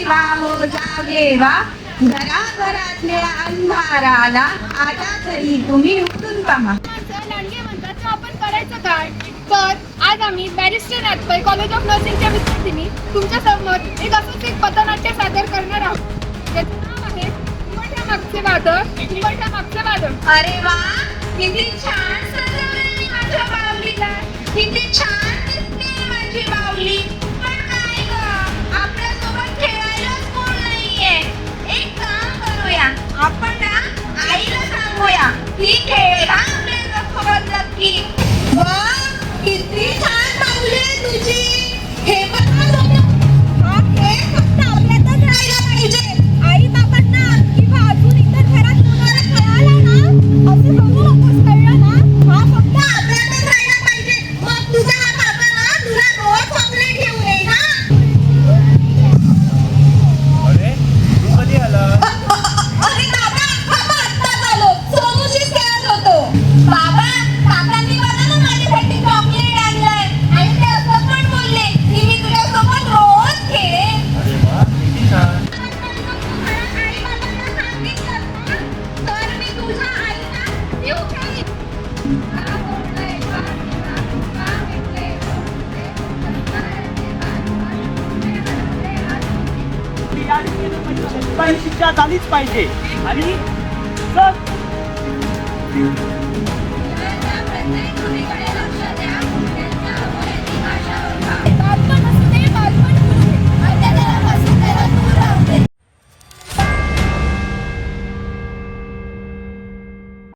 वा हो जागेवा, घराघरातल्या अंधाराला आता तरी तुम्ही उठून पहा. लांडगे म्हणतात तर आपण करायचं काय? तर आज आम्ही बॅरिस्टर नाथपै कॉलेज ऑफ नर्सिंगच्या विद्यार्थिनी तुमच्या समोर असंच एक पथनाट्य सादर करणार आहोत. त्याचं नाव आहे उंबरठ्या मागचे वादळ. उंबरठ्या मागचे वादळ. अरे वा, किती छान सजवलेली माझ्या बाहुलीला. किती छान दिसते माझी बाहुली. पण काय ग, आपल्यासोबत खेळायलाच कोण नाहीये. एक काम करूया, आपण ना आईला सांगूया ती खेळेल आपल्यासोबत नक्की. वा, किती छान बाहुली आहे तुझी. हे बघा सोनू, हा खेळ फक्त आपल्यातच राहिला पाहिजे. आई बाबांना किंवा अजून इतर घरात कोणाला खेळायला ना असं बघू नकोस, कळलं ना. हा फक्त आपल्यातच राहिला पाहिजे. मग तुझा हा बाबा ना तुला रोज चॉकलेट घेऊन येईल ना. अरे तू कधी आला? अरे बाबा, बाबा आत्ताच आलो. सोनूशीच खेळत होतो. बाबा, काकांनी मला ना माझ्यासाठी चॉकलेट आणलंय आणि ते असं पण बोलले की मी तुझ्यासोबत रोज खेळेन. अरे वा, किती छान. तर मी तुझ्या आईला देऊ खेळीन. पण शिक्षा झालीच पाहिजे. आणि चल. प्रत्येक मुलीकडे